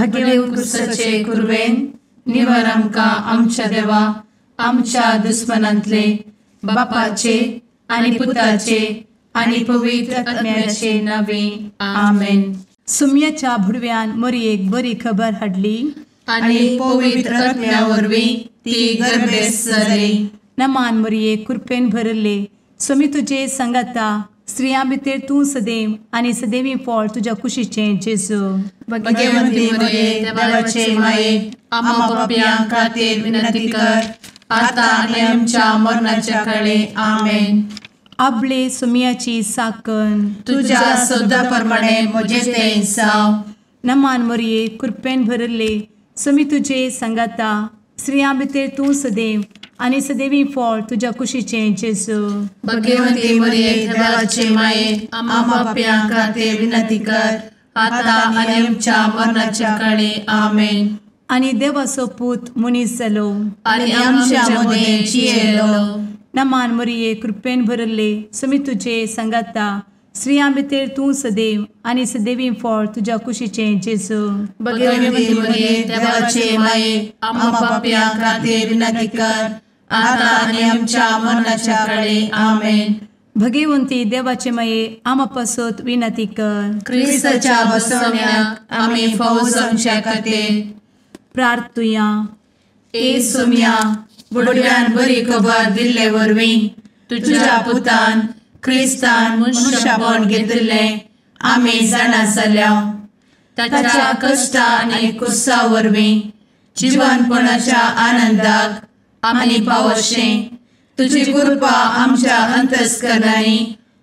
भगेवन कुर्साचे कुर्वेन निवार आमकां आमच्या देवा आमच्या दुस्मनांतले बापाचे आनी पुताचे आनी पवित्र आत्म्याचे नावे आमेन. सुम्याच्या भुडव्यान मरयेक बरी खबर हाडली आनी पवित्र आत्म्या वरवीं ती गर्भेस जाली. नमान मरयेक कृपेन भरले सुमी तुजे संगता स्त्रियां भितर तूं सदैव आनी सदैवी फळ तुज्या कुशीचें जेजू. भगवंती मरिये देवाचे माये आम्हा पाप्यां खातीर विनंती कर आता आनी आमच्या मरणाच्या काळी आमेन. आपले सुमयाची साकन तुझ्या सोदा प्रमाणे म्हजे तें जाव. नमान मरये कृपेन भरले सुमी तुजे संगता स्त्रियां भितर तूं सदैव आनी सदैवी फळ तुज्या कुशीचें जेजू. भगवंती मरिये देवाचे माये आम्हा पाप्यां खातीर विनंती कर आता आनी आमच्या मरणाच्या काळी आमेन. आनी देवाचो पूत मनीस जालो आनी आमच्या मदीं जियेलो. नमान मरये कृपेन भरले सुमी तुजे संगता स्त्रियां भितर तूं सदैव आनी सदैवी फळ तुज्या कुशीचें जेजू. भगवंती मरिये देवाचे माये आम्हा पाप्यां खातीर विनंती कर आता आनी आमच्या मरणाच्या काळी आमेन. भगवंती देवाचे माये आमा पासत विनंती कर. क्रिस्ताच्या बसवण्याक आमी फावो जावच्या खातीर प्रार्थुया. ए सुम्या बुडव्यान बरी खबर दिल्ले वरवीं तुज्या पुतान क्रिस्तान मनशापण घेतिल्लें आमी जाणा जाल्या. ताच्या कश्टा आनी कुर्सा वरवीं जिवनपणाच्या आनंदाक आमी पावशें तुजी कृपा आमच्या अंतस्करणांनी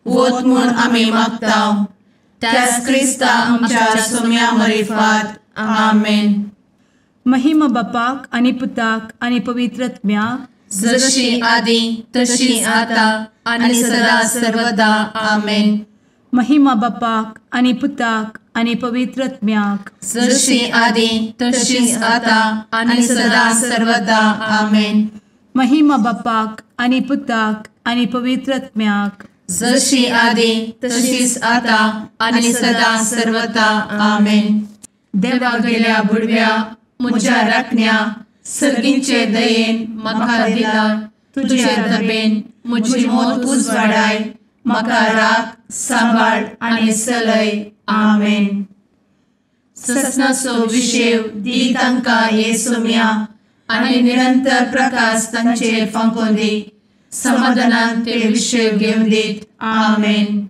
वत म्हूण आमी मागतांव. त्याच क्रिस्ता आमच्या सुम्या मरिफात आमेन. महिमा बापाक आनी पुताक आनी पवित्र आत्म्याक जशी आदी तशी आता आनी सदा सर्वदा आमेन. महिमा बापाक आनी पुताक आनी पवित्र आत्म्याक जशी आदी तशीच आता आनी सदा सर्वदा आमेन. महिमा बापाक आनी पुताक आनी पवित्र आत्म्याक जशी आदी तशीच आता आनी सदा सर्वदा आमेन. देवा गेल्या बुडव्या म्हज्या राखण्या सर्गींचे दयेन म्हाका दिला तुजे दबेन म्हजी मोत उजवाडाय म्हाका राख सांबाळ आनी चलय आमेन. ससनाचो विशेव दी तांकां हे सुम्या आनी निरंतर प्रकाश तांचेर फांकून दी. समाधानान ते विशेव घेवन दीत आमेन.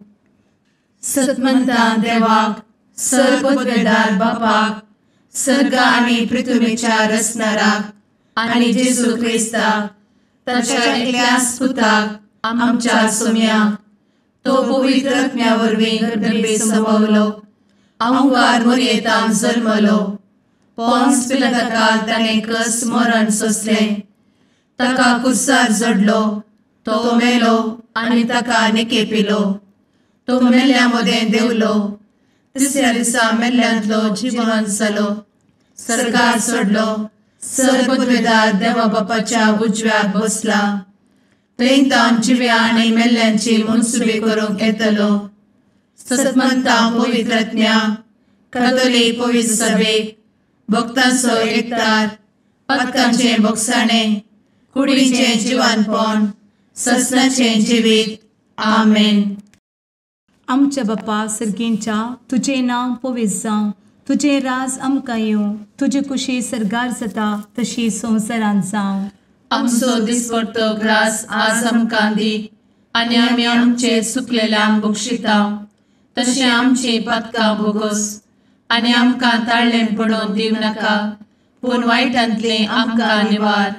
सतमंता देवाक सर्वपदवेदार बापाक सर्ग आनी पृथ्वीच्या रचणाराक आनी जेजू क्रिस्ताक ताच्या एकल्याच पुताक आमच्या सुम्याक तो पवित्र आत्म्या वरवीं गर्भे संभवलो. अंगार मरयेंत जल्मलो. पोन्स पिलाताकाल ताणें कस मरण सोंसलें. ताका कुर्सार जडलो. तो मेलो आनी ताका निकेपिलो. तो मेल्ल्या मदें देंवलो. तिसऱ्या दिसा मेल्ल्यांतलो जिवंत जालो. सर्गार चडलो. सर्वपदवेदार देवा बापाच्या उजव्याक बसला. थंय तान जिव्या आनी मेल्ल्यांची मनसुबी करूंक येतलो. सतमंता पवित्र आत्म्या कातोलीक पवित्र सभेक भक्तांचो एकठार पातकांचें भोगसाणें कुडीचें जिवनपण ससनाचें जिवीत आमेन. आमच्या बापा सर्गींच्या तुजें नांव पवित्र जावं. तुजें राज आमकां येवं. तुजी कुशी सर्गार जाता तशी संवसारांत जावं. आमचो दिसपडटो ग्रास आज आमकां दी आनी आमी आमचे चुकलेल्यांक बक्षितांव. तशें आमची पातकां भोगोस आनी आमकां ताळ्ळें पडोवन दिव नाका पूण वायटांतलें आमकां निवार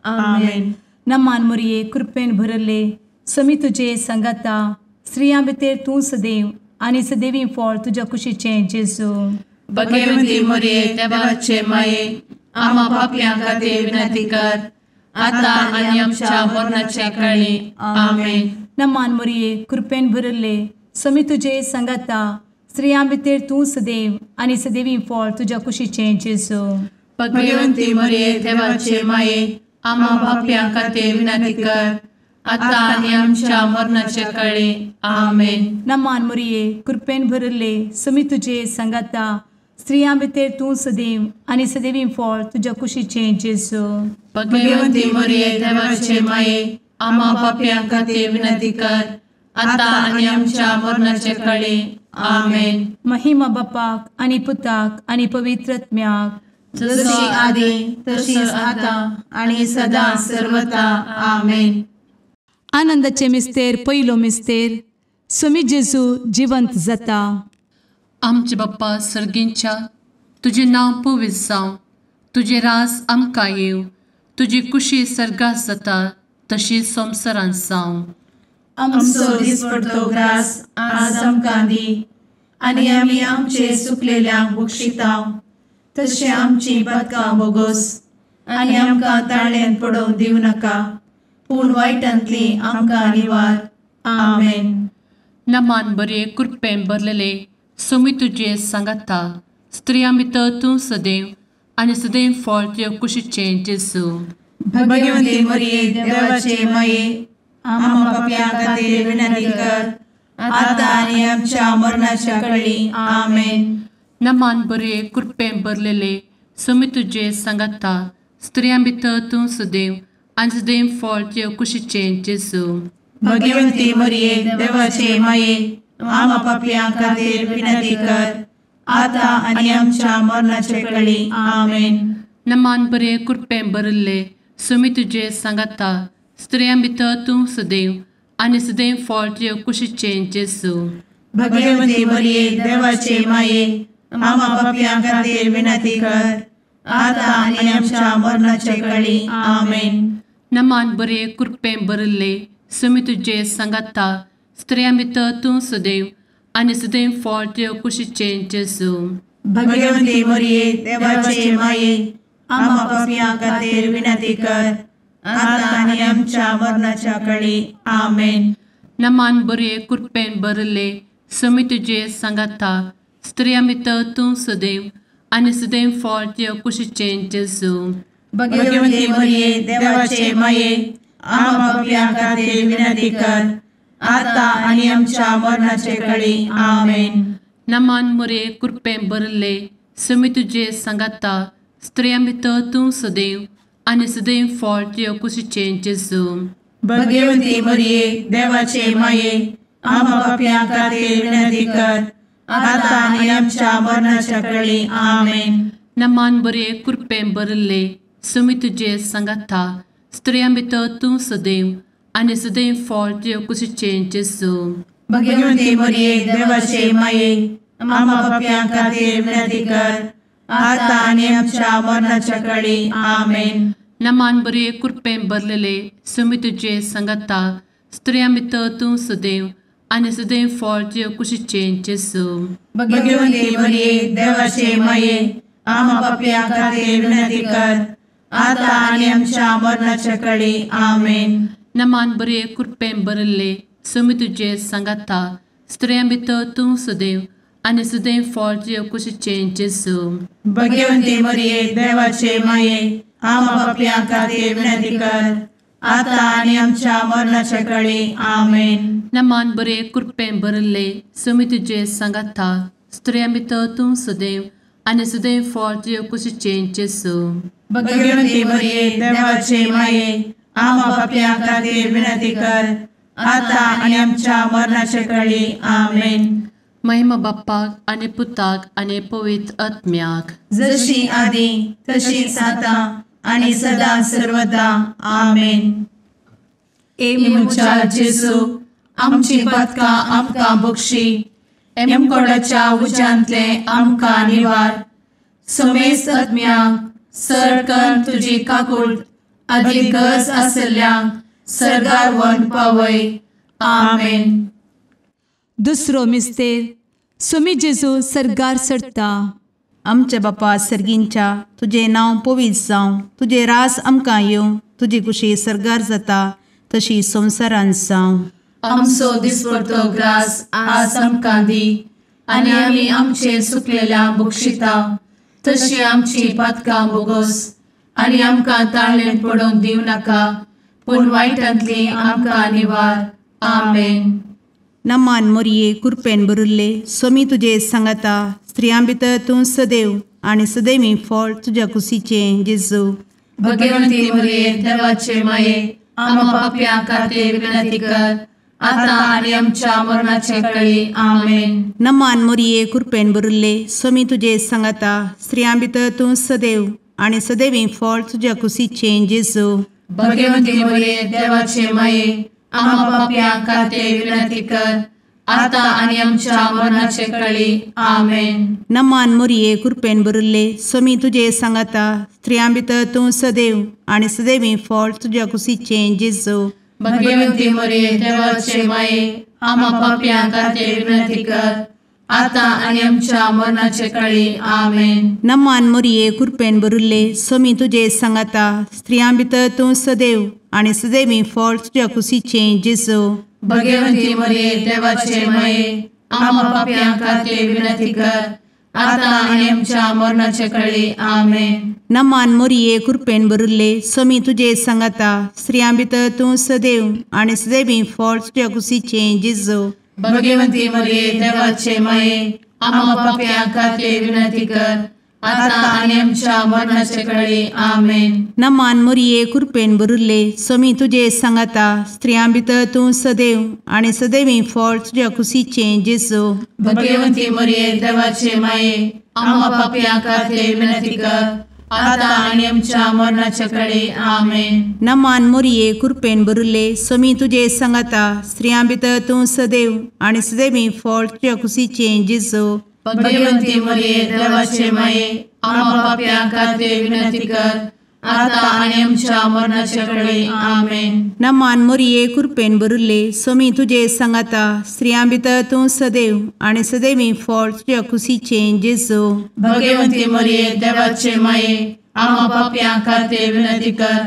आमेन. नमान मरये कृपेन भरले समी तुजे संगता स्त्रियां भितर तूं सदैव आनी सदैवी फळ तुज्या कुशीचें जेजू. भगवंती मरिये देवाचे माये आम्हा पाप्यां खातीर विनंती कर आता आनी आमच्या मरणाच्या काळी आमेन. नमान मरये कृपेन भरले समी तुजे संगता स्त्रियां भितर तूं सदैव आनी सदैवी फळ तुज्या कुशीचें जेजू. भगवंती मरिये देवाचे माये आम्हा पाप्यां खातीर विनंती कर आता आनी आमच्या मरणाच्या काळी आमेन. नमान मरये कृपेन भरले समी तुजे संगता स्त्रियां भितर तूं सदैव आनी सदैवी फळ तुज्या कुशीचें जेजू. भगवंती मरिये देवाचे माये, आम्हा पाप्यां खातीर विनंती कर, आता आनी आमच्या मरणाचे काळी. आमेन. महिमा बापाक आनी पुताक आनी पवित्र आत्म्याक, जशी आदी तशीच आता आणि सदा सर्वदा. आमेन. आनंदाचे मिस्तेर पयलो मिस्तेर, स्वामी जेजू जिवंत जाता. आमचे बाप्पा सर्गींच्या, तुझे नांव पवित्र जावं, तुझे राज आमकां येवं, तुजी कुशी सर्गात जाता तशी संवसारांत जावं. आमचो दिसपडटो ग्रास आज आमकां दी, आनी आमी आमचे सुकलेल्यांक बक्षितांव, तशें आमची पातकां बोगोस आनी आमकां ताळ्यान पडोवंक दिवं नाका, पूण वायटांतली आमकां निवार. आमेन. नमान बरे कृपेन भरलेले स्वामी तुजे सांगाता, स्त्रियां भितर तूं सदैव आनी सदैव फळ तुज्या कुशीचें जेजू. भगवंती मरिये देवाचे माये, आम्हा पाप्यां खातीर विनंती कर, आता आनी आमच्या मरणाच्या काळी. आमेन. नमान बरे कृपेन भरलेले स्वामी तुजे सांगाता, स्त्रियां भितर तूं सदैव आनी सदैव फळ तुज्या कुशीचें जेजू. भगवंती मरिये देवाचे माये, आम्हा पाप्यां खातीर विनंती कर, आता आनी आमच्या मरणाचे काळी. आमेन. नमान बरे कृपेन भरले स्वामी तुजे सांगाता, स्त्रियां भितर तूं सदैव आनी सदैव फळ तुज्या कुशीचें जेजू. भगवंती मरिये देवाचे माये, आम्हा पाप्यां खातीर विनंती कर, आता आनी आमच्या मरणाचे काळी. आमेन. नमान बरे कृपेन भरले स्वामी तुजे सांगाता, स्त्रियां भितर तूं सदैव आनी सदैव फळ तुज्या कुशीचें जेजू. भगवंती मरिये देवाचे माये, आम्हा पाप्यां खातीर विनंती कर, आता आनी आमच्या मरणाच्या काळी. आमेन. नमान बरे कृपेन भरले स्वामी तुजे सांगाता, स्त्रियां भितर तूं सदैव आनी सदैव फळ तुज्या कुशीचें जेजू. भगवंती मरिये देवाचे माये, आम्हा पाप्यां खातीर विनंती कर, आता आनी आमच्या मरणाचे काळी. आमेन. नमान बरे कृपेन भरले स्वामी तुजे सांगाता, स्त्रियां भितर तूं सदैव आनी सदैव फळ तुज्या कुशीचें जेजू. भगवंती मरिये देवाचे माये, आम्हा पाप्यां खातीर विनंती कर, आता आनी आमच्या मरणाच्या काळी. आमेन. नमान बरे कृपेन भरले स्वामी तुजे सांगाता, स्त्रियां भितर तूं सदैव आनी सदैव फळ तुज्या कुशीचें जेजू. भगवंती मरिये देवाचे माये, आम्हा पाप्यां खातीर विनंती कर, आता आनी आमच्या मरणाच्या काळी. आमेन. नमान बरे कृपेन भरलेले स्वामी तुजे सांगाता, स्त्रियां भितर तूं सदैव आनी सदैव फळ तुज्या कुशीचें जेजू. भगवंती मरिये देवाचे माये, आम्हा पाप्यां खातीर विनंती कर, आता आनी आमच्या मरणाच्या काळी. आमेन. नमान बरे कृपेन भरले स्वामी तुजे सांगाता, स्त्रियां भितर तूं सदैव आनी सदैव फळ तुज्या कुशीचें जेजू. भगवंती मरिये देवाचे माये, आम्हा पाप्यां खातीर विनंती कर, आता आनी आमच्या मरणाच्या काळी. आमेन. नमान बरे कृपेन भरले स्वामी तुजे सांगाता, स्त्रियां भितर तूं सदैव आनी सदैव फळ तुज्या कुशीचें जेजू. भगवंती मरिये देवाचे माये, आम्हा पाप्यां खातीर विनंती कर, आता आनी आमच्या मरणाच्या काळी. आमेन. महिमा बाप्पाक आनी पुताक आनी पवित्र आत्म्याक, जशी आदी तशीच आता आनी सदा सर्वदा. आमेन. मुचा जेजू, आमची पातकां आमकां बक्षी, एमकोडाच्या उज्यांतले आमकां निवार. समेस्त आत्म्यांक सरकन तुजी काकूट, आदी गरज आसल्ल्यांक सर्गार व्हरून पावय. आमेन. दुसरो मिस्तेर, स्वामी जेजू सर्गार सरता. आमचे बापा सर्गींच्या, तुझे नांव पवित्र जावं, तुझे रास आमकां येवं, तुजी कुशी सर्गार जाता तशी संवसारांत जावं. आमचो दिसपडटो ग्रास आज आमकां दी, आनी आमी आमचे सुकलेल्यांक बक्षितांव, तशी आमची पातकां बोगोस आनी आमकां ताळ्यान पडोवंक दिवं नाका, पूण वायटांतली आमकां निवार. आमेन. नमान मरिये कृपेन भरिल्ले स्वामी तुजे सांगाता, स्त्रियां भितर तूं सदैव आणि सदैवी फळ तुझ्या कुशीचें जेजू. भगवंती मरिये देवाचे माये आम्हा पाप्यां खातीर विनंती कर आता आणि आमच्या मरणाचे काळी आमेन. नमान मोरये कृपेन भरिल्ले स्वामी तुजे सांगाता स्त्रियां भितर तूं सदैव आणि सदैवी फळ तुझ्या कुशीचें जेजू. भगवंती मरिये देवाचे माये आम्हा पाप्यां खातीर विनंती कर आता आणि आमच्या मरणाचे काळी आमेन. नमान मोरये कृपेन भरिल्ले स्वामी तुजे सांगाता स्त्रियां भितर तूं सदैव आणि सदैवी फळ तुझ्या कुशीचें जेजू. भगवंती मरिये देवाचे माये आम्हा पाप्यां खातीर विनंती कर आता आणि आमच्या मरणाचे काळी आमेन. नमान मोरये कृपेन भरिल्ले स्वामी तुजे सांगाता स्त्रियां भितर तूं सदैव आणि सदैवी फळ तुझ्या कुशीचें जेजू. भगवंती मरिये देवाचे माये आम्हा पाप्यां खातीर विनंती कर आता आणि आमच्या मरणाचे काळी आमेन. नमान मोरये कृपेन भरिल्ले स्वामी तुजे सांगाता स्त्रियां भितर तूं सदैव आणि सदैवी फळ तुझ्या कुशीचें जेजू. भगवंती मरिये देवाचे माये आम्हा पाप्यां खातीर विनंती कर आता आणि आमच्या मरणाचे काळी आमेन. नमान मोरये कृपेन भरिल्ले स्वामी तुजे सांगाता स्त्रियां भितर तूं सदैव आणि सदैवी फळ तुझ्या कुशीचें जेजू. भगवंती मरिये देवाचे माये आम्हा पाप्यां खातीर विनंती कर आता आणि आमच्या मरणाचे काळी आमेन. नमान मोरये कृपेन भरिल्ले स्वामी तुजे सांगाता स्त्रियां भितर तूं सदैव आणि सदैवी फळ तुझ्या कुशीचें जेजू. भगवंती मरिये देवाचे माये आम्हा पाप्यां खातीर विनंती कर आता आणि आमच्या मरणाचे काळी आमेन. नमान मोरये कृपेन भरिल्ले स्वामी तुजे सांगाता स्त्रियां भितर तूं सदैव आणि सदैवी फळ तुझ्या कुशीचें जेजू. भगवंती मरिये देवाचे माये आम्हा पाप्यां खातीर विनंती कर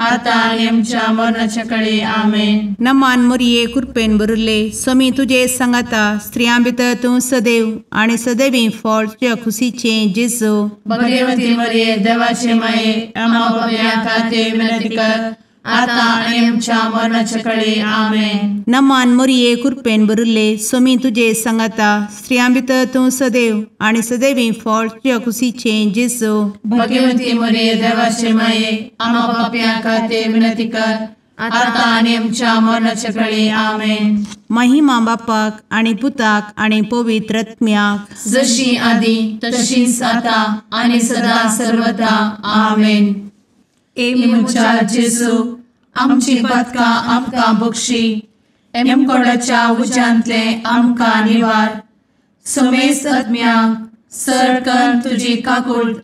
आता आणि आमच्या मरणाच्या काळी आमेन. नमान मोरये कृपेन भरिल्ले स्वामी तुजे सांगाता स्त्रियां भितर तूं सदैव आणि सदैवी फळ तुझ्या कुशीचें जेजू. भगवंती मरिये देवाचे माये आम्हा पाप्यां खातीर विनंती कर आता आणि आमच्या मरणाच्या काळी आमेन. नमान मोरये कृपेन भरिल्ले स्वामी तुजे सांगाता स्त्रियां भितर तूं सदैव आणि सदैवी फळ तुझ्या कुशीचें जेजू. भगवंती मरिये देवाचे माये आम्हा पाप्यां खातीर विनंती कर आता आणि आमच्या मरणाच्या काळी आमेन. महिमा बापाक आणि पुताक आणि पवित्र आत्म्याक जशी आधी तशीच आता आणि सदा सर्वदा आमेन. एमच्या जेजू आमची पदकां आमकां बक्षी एमकोडाच्या उज्यांतले आमकां निवार. समेस्त आत्म्यांक सरकन तुजी काकूट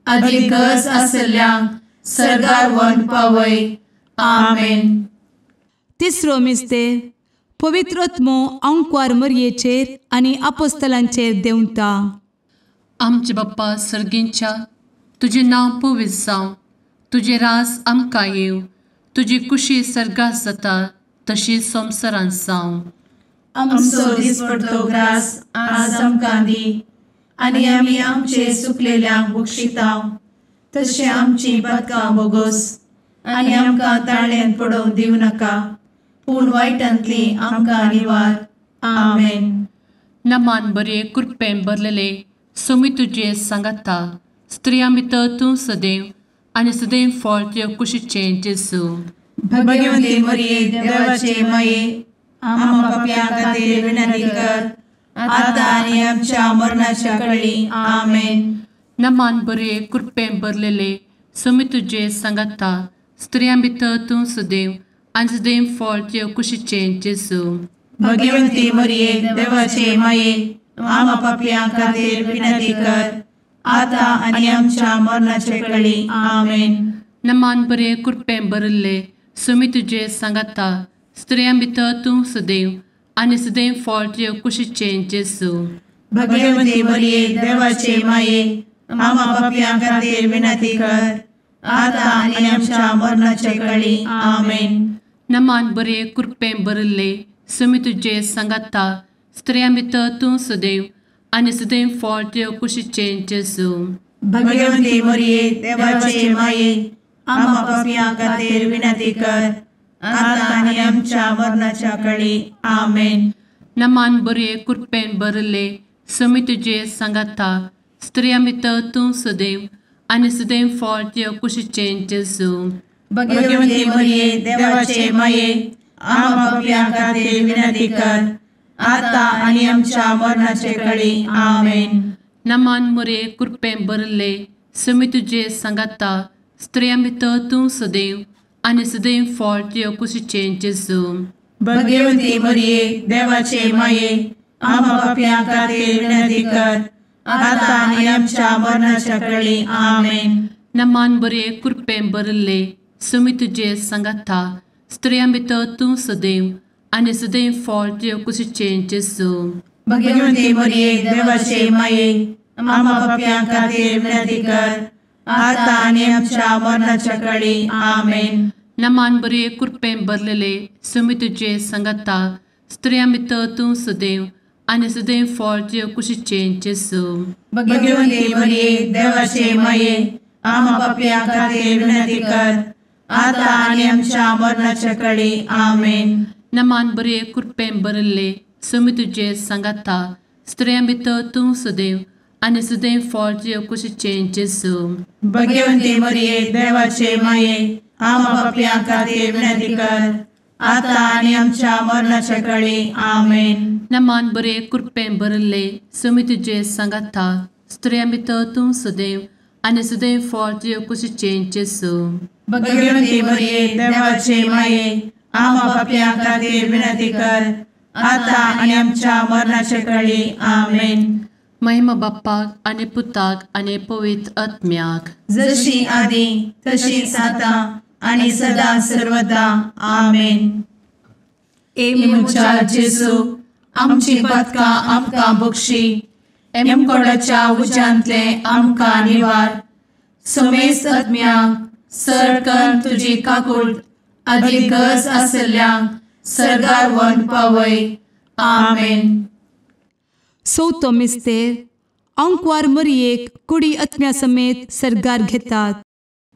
अधिक गरज आसल्ल्यांक सरगार व्हरून पावय. आमेन. तिसरो मिस्तेर पवित्र आत्मो अंकवार मरयेचेर आनी आपोस्तलांचेर देंवता. आमचे बाप्पा सर्गींच्या तुजें नांव पवित्र जावं, तुजें रास आमकां येव, तुजी कुशी सर्गास जाता तशीच संवसारांत जावं. आमचो दिसपडटो ग्रास आज आमकां दी आनी आमी आमचे चुकलेल्यांक बक्षितांव, तशें आमची पदकां बोगोस आनी आमकां ताळ्यान पडोवंक दिवं नाका, पूण वायटांतली आमकां निवार. आमेन. नमान बरे कृपेन भरलेले सोमी तुजे सांगाता स्त्रियां भितर तूं सदैव आनी सदैव फळ तुज्या कुशीचें जेजू. भगवंती मरिये देवाचे माये आम्हा पाप्यां खातीर विनंती कर आता आनी आमच्या मरणाच्या काळी आमेन. नमान बरे कृपेन भरलेले सोमी तुजे सांगाता स्त्रियां भितर तूं सदैव आनी सदैव फळ तुज्या कुशीचें जेजू. भगवंती मरिये देवाचे माये आम्हा पाप्यां खातीर विनंती कर आता आनी आमच्या मरणाचे काळी आमेन. नमान बरे कृपेन भरले सोमी तुजे सांगाता स्त्रियां भितर तूं सदैव आनी सदैव फळ तुज्या कुशीचें जेजू. भगवंती मरिये देवाचे माये आम्हा पाप्यां खातीर विनंती कर आता आनी आमच्या मरणाचे काळी आमेन. नमान बरे कृपेन भरले सोमी तुजे सांगाता स्त्रियां भितर तूं सदैव आनी सदैव फळ तुज्या कुशीचें जेजू. भगवंती मरिये देवाचे माये आम्हा पाप्यां खातीर विनंती कर आता आनी आमच्या मरणाच्या काळी आमेन. नमान बरे कृपेन भरले सुमी तुझे सांगाता स्त्रियां भितर तूं सदैव आनी सदैव फळ तुझ्या कुशीचें जेजू. भगवंती मरिये देवाचे माये आम्हा पापियां खातीर विनंती कर आता आनी आमच्या मरणाचे काळी आमेन. नमान मोरे कृपें भरले सुमी तुझे सांगाता स्त्रियां भितर तूं सदैव आनी सदैव फळ तुझ्या कुशीचें जेजू. भगवंती मरिये देवाचे माये आम्हा पापियां खातीर विनंती कर आता आनी आमच्या मरणाच्या काळी आमेन. नमान बरे कृपें भरले सुमी तुझे सांगाता स्त्रियां भितर तूं सदैव आनी सदैव फळ तुझ्या कुशीचें जेजू. भगवंती मरिये देवाचे माये आम्हा पापियां खातीर विनंती कर आता आनी आमच्या मरणाच्या काळी आमेन. नमान बरे कृपें भरलेले सुमी तुझे सांगाता स्त्रियां भितर तूं सदैव आनी सदैव फळ तुझ्या कुशीचें जेजू. भगवंती मरिये देवाचे माये आम्हा पापियां खातीर विनंती कर आता आनी आमच्या मरणाच्या काळी आमेन. नमान बरे कृपें भरले सुमी तुझे सांगाता स्त्रियां भितर तूं सदैव आनी सदैव फळ तुझ्या कुशीचें जेजू. भगवंती मरिये देवाचे माये आम्हा पापियां खातीर विनंती कर आता आनी आमच्या मरणाच्या काळी आमेन. नमान बरे कृपें भरले सुमी तुझे सांगाता स्त्रियां भितर तूं सदैव आनी सदैव फळ तुझ्या कुशीचें जेजू. भगवंती मरिये देवाचे माये आम्हा पापियां खातीर विनंती कर आता आनी आमच्या मरणाच्या काळी आमेन. महिमा बाप्पाक आनी पुताक आनी पवित्र आत्म्याक जशी आदी तशीच आता आनी सदा सर्वदा आमेन. मुचा जेजू आमची पदकां आमकां बक्षी एमकोडाच्या उज्यांतले आमकां निवार. सुमेस्त आत्म्यांक सरकन तुजी काकूट अधिक गरज आसल्यांक सरगार व्हरून पावय. आमेन. चवथो मिस्तेर अंकवार मरियेक कुडी आत्म्या समेत सरगार घेतात.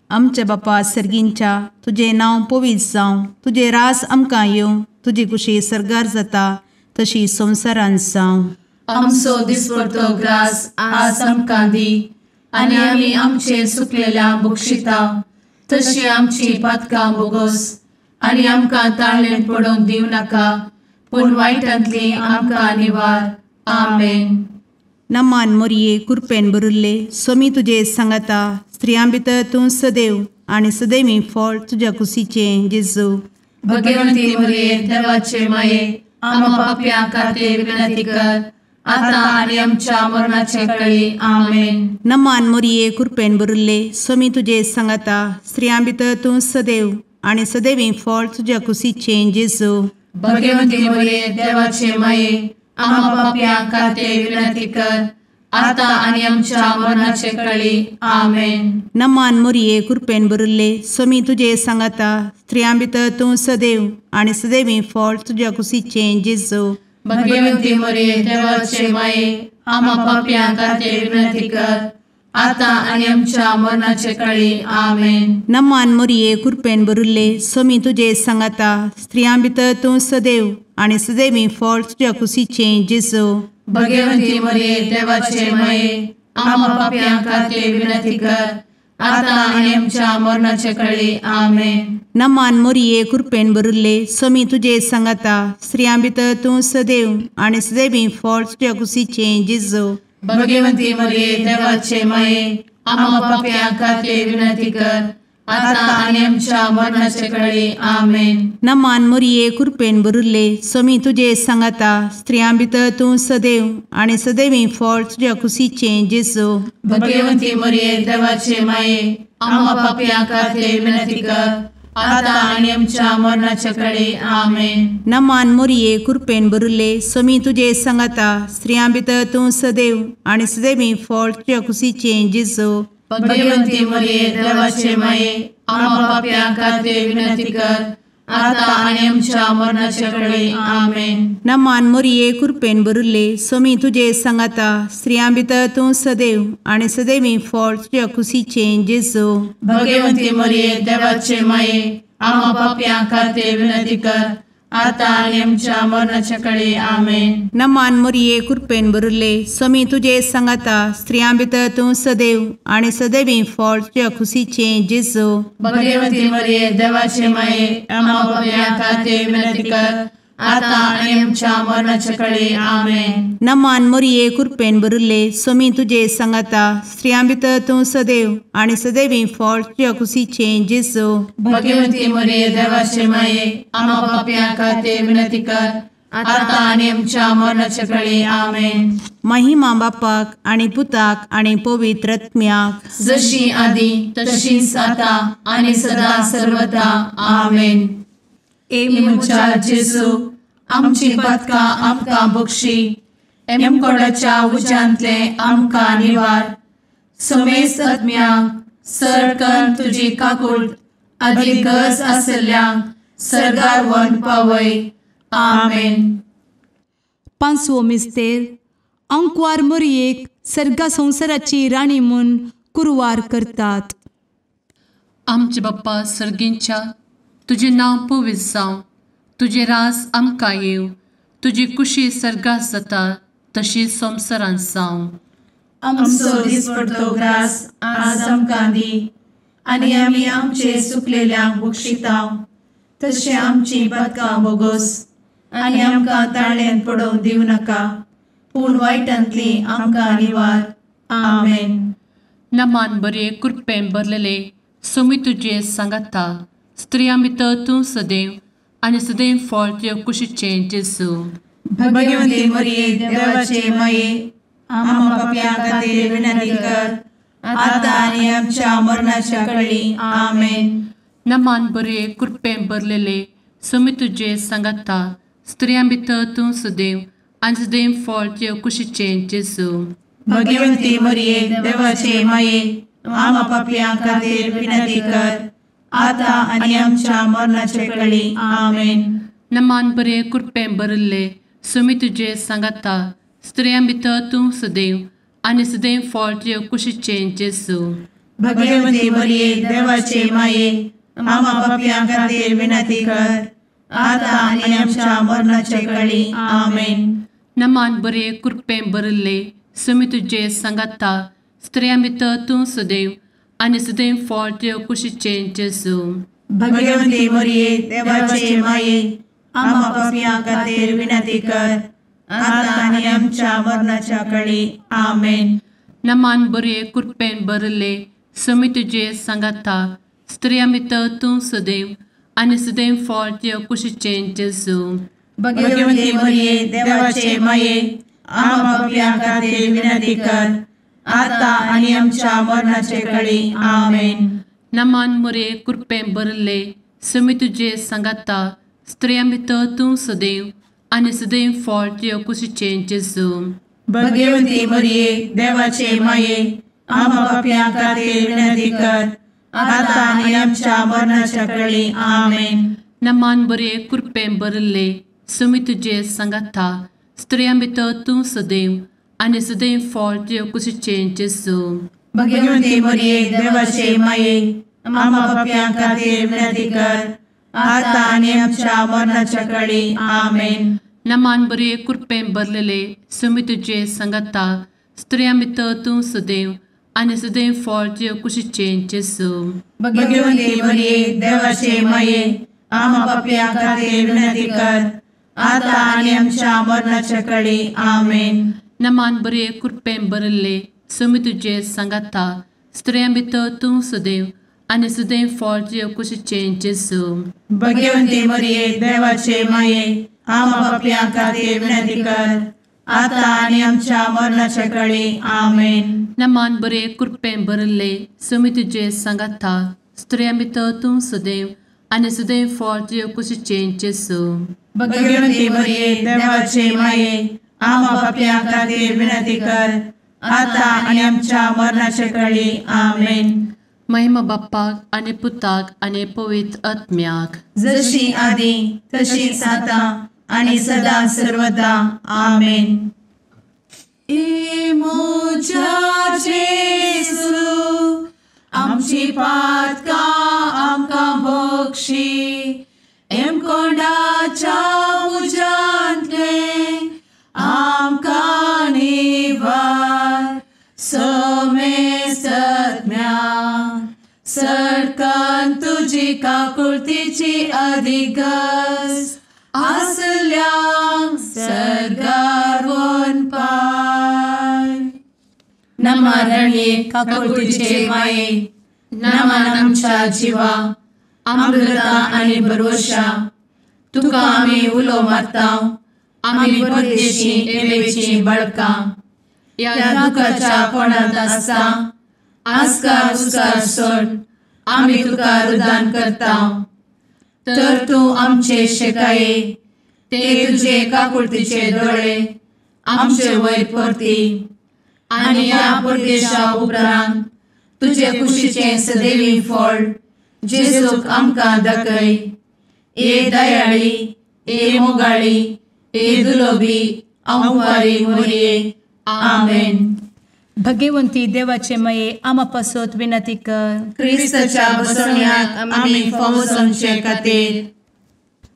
आमच्या बापा सर्गींच्या तुझे नांव पवित्र जावं, तुझे रास आमकां येवं, तुजी कुशी सरगार जाता तशी संवसारांत जावं. आमचो दिसपडटो ग्रास आज आमकां दी आनी आमी आमचे सुकलेल्यांक बक्षिता तशी आमची पातकां बोगोस आनी आमकां ताळ्ळेन पडोवंक दिवं नाका पूण वायटांतली आमकां निवार. आमेन. नमान मोरये कृपेन भरिल्ले सोमी तुजे सांगाता स्त्रियां भितर तूं सदैव आनी सदैवी फळ तुज्या कुशीचें जेजू. भगवंती मरिये देवाचे माये आमकां पाप्यां खातीर विनंती कर आता आनी आमच्या मरणाचे काळी. आमेन. नमान मोरये कृपेन भरिल्ले सोमी तुजे सांगाता स्त्रियां भितर तूं सदैव आनी सदैवी फळ तुज्या कुशीचें जेजू. भगवंती मरिये देवाचे माये आमकां पाप्यां खातीर विनंती कर आता आनी आमच्या मरणाचे काळी. आमेन. नमान मोरये कृपेन भरिल्ले सोमी तुजे सांगाता स्त्रियां भितर तूं सदैव आनी सदैवी फळ तुज्या कुशीचें जेजू. भगवंती मरिये देवाचे माये आमकां पाप्यां खातीर विनंती कर आता आनी आमच्या मरणाचे काळी. आमेन. नमान मोरये कृपेन भरिल्ले सोमी तुजे सांगाता स्त्रियां भितर तूं सदैव आनी सदैवी फळ तुज्या कुशीचें जेजू. भगवंती मरिये देवाचे माये आमकां पाप्यां खातीर विनंती कर आता आनी आमच्या मरणाचे काळी. आमेन. नमान मोरये कृपेन भरिल्ले सोमी तुजे सांगाता स्त्रियां भितर तूं सदैव आनी सदैवी फळ तुज्या कुशीचें जेजू. भगवंती मरिये देवाचे माये आमकां पाप्यां खातीर विनंती कर आता आनी आमच्या मरणाचे काळी. आमेन. नमान मोरये कृपेन भरिल्ले सोमी तुजे सांगाता स्त्रियां भितर तूं सदैव आनी सदैवी फळ तुज्या कुशीचें जेजू. भगवंती मरिये देवाचे माये आमकां पाप्यां खातीर विनंती कर आता आनी आमच्या मरणाचे काळी. आमेन. नमान मोरये कृपेन भरिल्ले सोमी तुजे सांगाता स्त्रियां भितर तूं सदैव आनी सदैवी फळ तुज्या कुशीचें जेजू. भगवंती मरिये देवाचे माये आमकां पाप्यां खातीर विनंती कर आता आनी आमच्या मरणाचे काळी. आमेन. नमान मोरये कृपेन भरिल्ले सोमी तुजे सांगाता स्त्रियां भितर तूं सदैव आनी सदैवी फळ तुज्या कुशीचें जेजू. भगवंती मरिये देवाचे माये आमकां पाप्यां खातीर विनंती कर आता आणि आमच्या मरणाच्या काळी आमेन. नमान मोरये कृपेन बरुले स्वामी तुझे सांगाता स्त्रियां भितर तूं सदैव आणि सदैवी फळ तुझ्या खुशीचे जेजू. भगवती मरिये देवाचे माये आम्हा पापियां खातीर विनंती कर, आता आणि आमच्या मरणाच्या काळी आमेन. नमान मोरये कृपेन बरुले स्वामी तुझे सांगाता स्त्रियां भितर तूं सदैव आणि सदैवी फळ तुझ्या खुशीचे जेजू. भगवती मरिये देवाचे माये आम्हा पापियां खातीर विनंती कर, आता आणि आमच्या मरणाच्या काळी आमेन. महिमा बापाक आणि पुताक आणि पवित्र आत्म्याक जशी आधी तशीच आता आणि सदा सर्वदा आमेन. एमुच्या जेजू आमची पदकां आमकां बक्षी, एमकोडाच्या उज्यांतले आमकां निवार. समेस्त आत्म्यांक सरकन तुजी काकूट अधिक गरज आसल्ल्यांक सर्गार व्हरून पावय. आमेन. पांचवो मिस्तेर अंकवार मोरयेक सर्गा संवसाराची राणी म्हूण कुरवार करतात. आमचे बाप्पा सर्गींच्या तुझे नांव पवित्र जावं, तुझे रास आमकां येव, तुजी कुशी सर्गात जाता तशी संवसारांत जावं. आमचो दिसपडटो ग्रास आज आमकां दी, आनी आमी आमचे सुकलेल्यांक बक्षितांव. तशें आमची पदकां बोगोस आनी आमकां ताळ्यान पडोवंक दिवं नाका, पूण वायटांतली आमकां निवार. आमेन. नमान बरे कृपेन भरलेले सोमी तुझे सांगाता स्त्रियां भितर तूं सदैव आणि सदैव फळ तुझ्या कुशीचे जेजू. भगवती मरिये देवाचे माये आम्हा पापियां खातीर विनंती कर, आता आनी आमच्या मरणाच्या काळी आमेन. नमान बरे कृपेन भरलेले सोमी तुझे सांगाता स्त्रियां भितर तूं सदैव आणि सदैव फळ तुझ्या कुशीचे जेजू. भगवती मरिये देवाचे माये आम्हा पापियां खातीर विनंती कर, आता आनी आमच्या मरणाच्या काळी आमेन. नमान बरे कृपेन भरले सोमी तुझे सांगाता स्त्रियां भितर तूं सदैव आणि सदैव फळ तुझ्या कुशीचे जेजू. भगवती मरिये देवाचे माये आम्हा पापियां खातीर विनंती कर, आता आनी आमच्या मरणाच्या काळी आमेन. नमान बरे कृपेन भरले सोमी तुझे सांगाता स्त्रियां भितर तूं सदैव आणि सदैव फळ तुझ्या कुशीचे जेजू. भगवती मरिये देवाचे माये आम्हा पापियां खातीर विनंती कर, आता आनी आमच्या मरणाच्या काळी आमेन. नमान बरे कृपेन भरले सोमी तुझे सांगाता स्त्रियां भितर तूं सदैव आणि सदैव फळ तुझ्या कुशीचे जेजू. भगवती मरिये देवाचे माये आम्हा पापियां खातीर विनंती कर, आता आनी आमच्या मरणाच्या काळी आमेन. नमान बरे कृपेन भरले सोमी तुझे सांगाता स्त्रियां भितर तूं सदैव आणि सदैव फळ तुझ्या कुशीचे जेजू. भगवती मरिये देवाचे माये आम्हा पापियां खातीर विनंती कर, आता आनी आमच्या मरणाच्या काळी आमेन. नमान बरे कृपेन भरले सोमी तुझे सांगाता स्त्रियां भितर तूं सदैव आणि सदैव फळ तुझ्या कुशीचे जेजू. भगवती मरिये देवाचे माये आम्हा पापियां खातीर विनंती कर, आता आनी आमच्या मरणाच्या काळी आमेन. नमान बरे कृपेन भरलेले सोमी तुझे सांगाता स्त्रियां भितर तूं सदैव आणि सदैव फळ तुझ्या कुशीचे जेजू. भगवती मरिये देवाचे माये आम्हा पापियां खातीर विनंती कर, आता आनी आमच्या मरणाच्या काळी आमेन. नमान बरे कृपेन भरले सोमी तुझे सांगाता स्त्रियां भितर तूं सदैव आणि सदैव फळ तुझ्या कुशीचे जेजू. भगवती मरिये देवाचे माये आम्हा पापियां खातीर विनंती कर, आता आनी आमच्या मरणाच्या काळी आमेन. नमान बरे कृपेन भरले सोमी तुझे सांगाता स्त्रियां भितर तूं सदैव आणि सदैव फळ तुझ्या कुशीचे जेजू. भगवती मरिये देवाचे माये आम्हा पापियां खातीर विनंती कर, आता आनी आमच्या मरणाच्या काळी आमेन. महिमा बाप्पाक आणि पुताक आणि पवित्र आत्म्याक जशी आधी तशीच आता आणि सदा सर्वदा आमेन. मोजा जेसू आमची पातकां आमकां बक्षी, एम कोंडाच्या तुजी काकुळतीची अधिगस आसल्या सर्गार वन पाय. नमारणे काकुळतीचे माये नमान आमच्या जिवा अमृता आणि भरोशा तुका आम्ही उलो मारता. आम्ही परदेशी येवेची बळका या दुखाच्या कोणात असता आस्कार उस्कार सोड आम्ही तुका रुदान करता. तर तू आमचे शेकाये ते तुझे काकुळतीचे डोळे आमचे वयर परती आणि या परदेशा उपरांत तुझे कुशीचे सदैवी फळ जेजूक आमकां दाखय. ए दयाळी ए मोगाळी ए दुलोबी अंवारी मोरये. आमेन. भगवंती देवाचे मये आमा पासत विनंती कर. क्रिस्ताच्या बसवण्याक आम्ही फावो समचे खातीर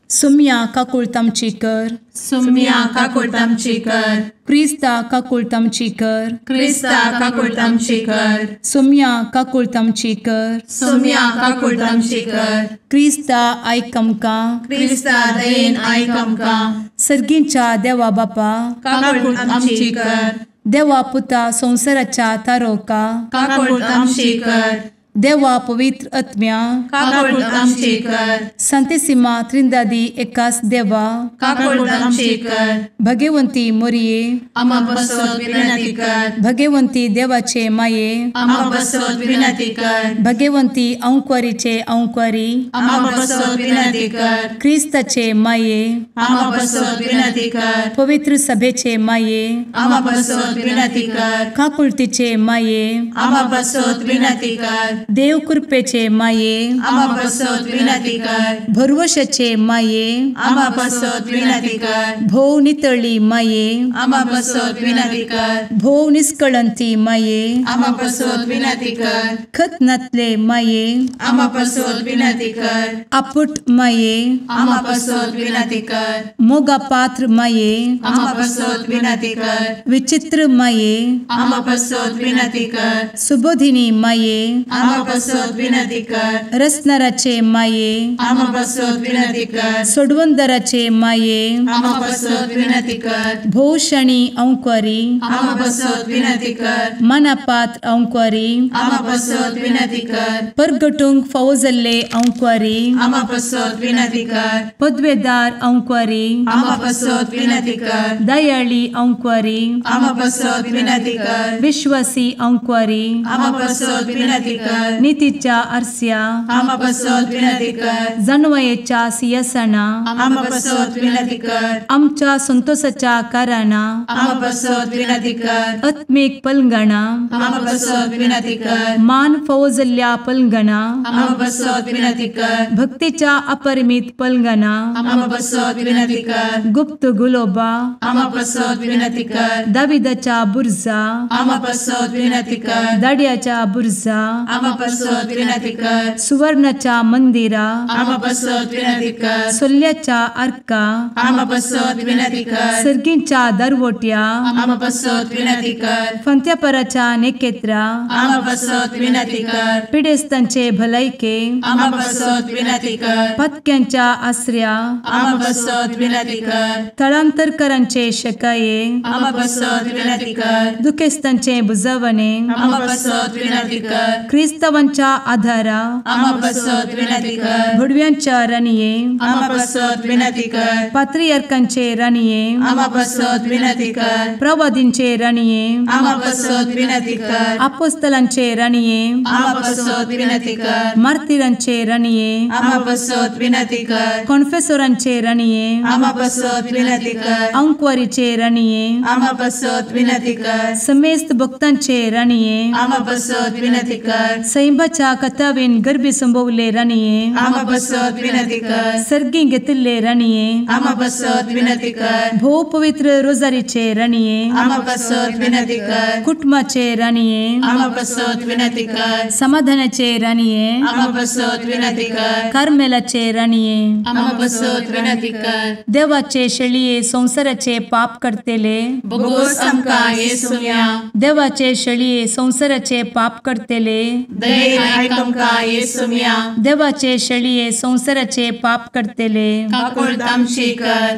सुम्या काकुळतामची कर. सुम्या काकुळतामची कर. क्रिस्ता काकुळतामची कर. क्रिस्ता काकुळतामची कर. सुम्या काकुळतामची कर. सुम्या काकुळतामची कर. क्रिस्ता आयक आमकां. क्रिस्ता दयेन आयक आमकां. सर्गींच्या देवा बापा काकुळतामची कर. देवा पुता संसाराच्या तारोका काकुळतामची कर. देवा पवित्र आत्म्या काकुळतामची कर. सांतेसिमा त्रिंदादी एकाच देवा काकुळतामची कर. भगवंती मोरये आमा बसवत विनंती कर. भगवंती देवाचे माये आमा बसवत विनंती कर. भगवंती अंकुरीचे अंकुरी आमा बसवत विनंती कर. ख्रिस्ताचे माये आमा बसवत विनंती कर. पवित्र सभेचे माये आमा बसवत विनंती कर. काकुळतीचे माये आमा बसवत विनंती कर. देव कृपेचे माये आमा बसवत विनंती कर. भरवशाचे माये आमा बसवत विनंती कर. भोव नितळी माये आमा बसवत विनंती कर. भोव निष्कळंती माये आमा बसवत विनंती कर. खतनातले माये आमा बसवत विनंती कर. आपुट माये आमा बसवत विनंती कर. मोगा पात्र माये आमा बसवत विनंती कर. विचित्र माये आमा बसवत विनंती कर. सुबोधिनी माये आमा बसवत विनंती कर. रसनाराचे माये आमा बसवत विनंती कर. सोडवंदराचे माये आमा बसवत विनंती कर. भोषणी अंकुरी आमा बसवत विनंती कर. मनापात्र अंकुरी आमा बसवत विनंती कर. परगटूंक फौजल्ले अंकुरी आमा बसवत विनंती कर. पदवेदार अंकुरी आमा बसवत विनंती कर. दयाळी अंकुरी आमा बसवत विनंती कर. विश्वासी अंकुरी आमा बसवत विनंती कर. नीतीच्या आरस्या आमा बसवत विनंती कर. जाणवायेच्या सिंहासना आमा बसवत विनंती कर. आमच्या संतोषाच्या कारणा आमा बसवत विनंती कर. आत्मिक पलंगणा आमा बसवत विनंती कर. मान फौजल्ल्या पलंगणा आमा बसवत विनंती कर. भक्तीच्या अपरिमित पलंगणा आमा बसवत विनंती कर. गुप्त गुलोबा आमा बसवत विनंती कर. दाविदाच्या बुर्जा आमा बसवत विनंती कर. दाड्याच्या बुर्जा आमा बसवत विनंती कर. सुवर्णाच्या मंदिरा आमा बसवत विनंती कर. सोल्याच्या अर्का आमा बसवत विनंती कर. सर्गींच्या दरवोट्या आमा बसवत विनंती कर. फंत्यापराच्या नेकेत्रा आमा बसवत विनंती कर. पिडेस्तांचे भलायके आमा बसवत विनंती कर. पथक्यांच्या आसऱ्या आमा बसवत विनंती कर. स्थळांतरकरांचे शकाये आमा बसवत विनंती कर. दुखेस्तांचे बुजावणे आमा बसवत विनंती कर. ख्रिस्तवांच्या आधारा आमा बसवत विनंती कर. भडव्यांच्या राणीये आमा बसवत विनंती कर. पात्रियार्कांचे राणीये आमा बसवत विनंती कर. प्रवादींचे राणीये आमा बसवत विनंती कर. अपोस्तलांचे राणीये आमा बसवत विनंती कर. मार्तिरांचे राणीये आमा बसवत विनंती कर. कॉन्फेसोरांचे राणीये आमा बसवत विनंती कर. अंकुरीचे राणीये आमा बसवत विनंती कर. समेस्त भक्तांचे राणीये आमा बसवत विनंती कर. सैंबाच्या कथावेन गर्भी संभवले राणीये आमा बसवत विनंती कर. सर्गी घेतले राणीये आमा बसवत विनंती कर. भो पवित्र रोजारीचे राणीये आमा बसवत विनंती कर. कुटुंबाचे राणीये आमा बसवत विनंती कर. समाधानाचे राणीये आमा बसवत विनंती कर. कार्मेलाचे राणीये आमा बसवत विनंती कर. देवाचे शेळिये संसाराचे पाप करतेले बोगोस आमकां येसूया. देवाचे शेळिये संसाराचे पाप करतेले दये आयक आमकां येसू मिया देवाचे शेळये संवसाराचे पाप करतेले काकूळ आमची कर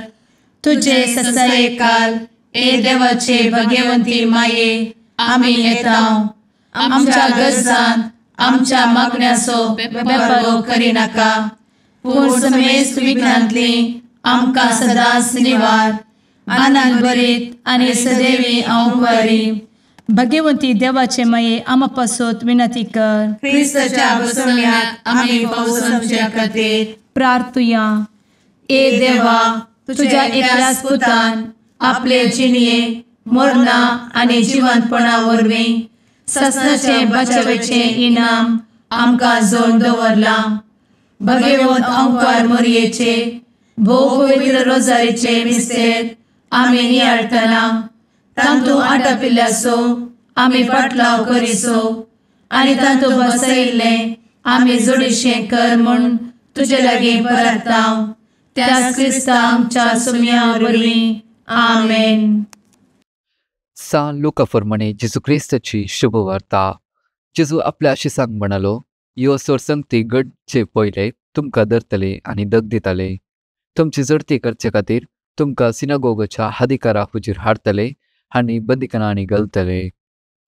तुझे ससाये काल ए देवाचे भगवंती माये आमी येता आमच्या गरजांत आमच्या मागण्याचो बेपारो करी नाका पूण समेस्त विघ्नांतली आमकां सदांच निवार आनंद बरीत आनी सदैवी अंकुरी भगवंती देवाचे माये आमा पासत विनंती कर क्रिस्ताच्या बसवण्यात आमी पावसाच्या खातीर प्रार्थुया ए देवा तुझ्या एकल्याच पुतान आपले जिणये मरणा आनी जिवंतपणा वरवीं ससनाचे बचावेचे इनाम आमकां जोड दवरला भगवंत अंकार मोरयेचे भोव पवित्र रोजारीचे मिस्तेर आमी नियाळटना तांतू आटापिल्ल्याचो आमी पाटलाव करिसो आनी तांतू बसयिल्ले आमी जोडीशें कर म्हूण तुजे लागीं परतांव त्याच क्रिस्ता आमच्या सुम्या वरवीं आमेन. सा लोकांप्रमाणे जेजू क्रिस्ताची शुभ वार्ता. जेजू आपल्या शिसांक म्हणालो, ह्यो सरसंगती घडचे पयले तुमकां धरतले आनी दग दितले. तुमची जडती करचे खातीर तुमकां सिनागोगाच्या अधिकारा हुजीर हाडतले आनी बंदिखान्यांनी घालतले.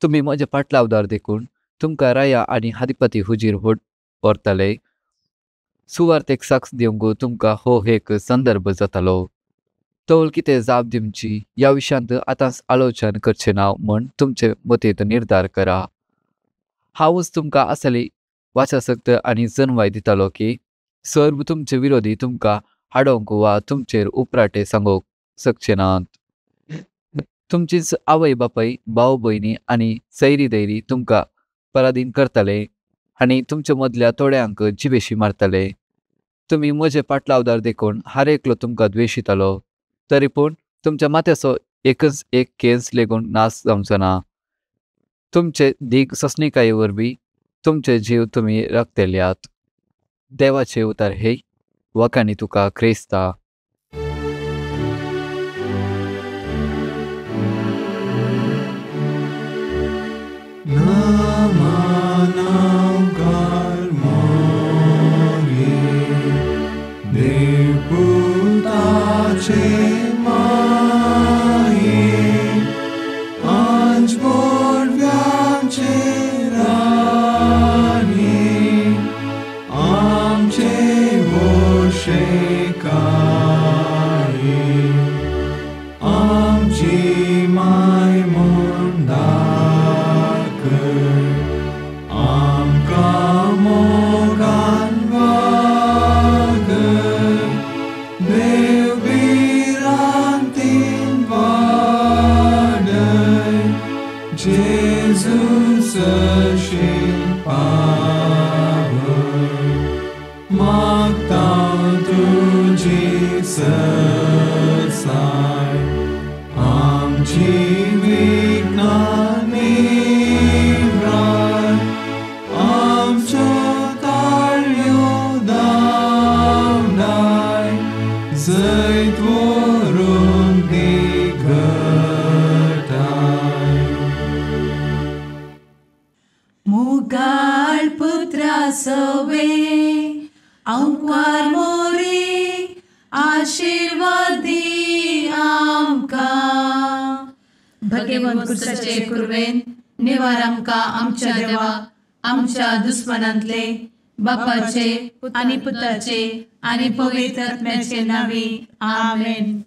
तुमी म्हजे पाटलावदार देखून तुमकां राया आनी अधिपती हुजीर व्हरतले. सुवार्तेक साक्ष दिवंक तुमकां हो एक संदर्भ जातालो. तोल कितें जाप दिवची ह्या विशयांत आतांच आलोचन करचें ना म्हूण तुमचे मतींत निर्धार करा. हांवूच तुमकां आसली वाचासक्त आनी जन्वाय दितालो की सर्व तुमचे विरोधी तुमकां हाडोवंक वा तुमचेर उपराटे सांगोवंक शकचे नात. तुमचीच आवय बापाय भाव भयणी आनी सैरी दैरी तुमकां पराधीन करतले आनी तुमच्या मदल्या थोड्यांक जिवेशी मारतले. तुमी म्हजे पाटलावदार देखून हर एकलो तुमकां द्वेशितलो. तरी पूण तुमच्या माथ्याचो एकच एक केस लेगून नाश जावचो ना. तुमचे दीग ससनिकाये वरवीं तुमचे जीव तुमी रक्तेल्यात. देवाचे उतार हे वखाणी तुका क्रिस्ता. मुगाळ पुत्रा सवे अंकार मोरी आशीर्वाद दी आमकां. भगवंत क्रिस्ताचे कुरवेन निवार आमकां आमच्या देवा आमच्या दुस्मनांतले बापाचे आनी पुताचे आनी पवित्र आत्म्याचे नांवी आमेन.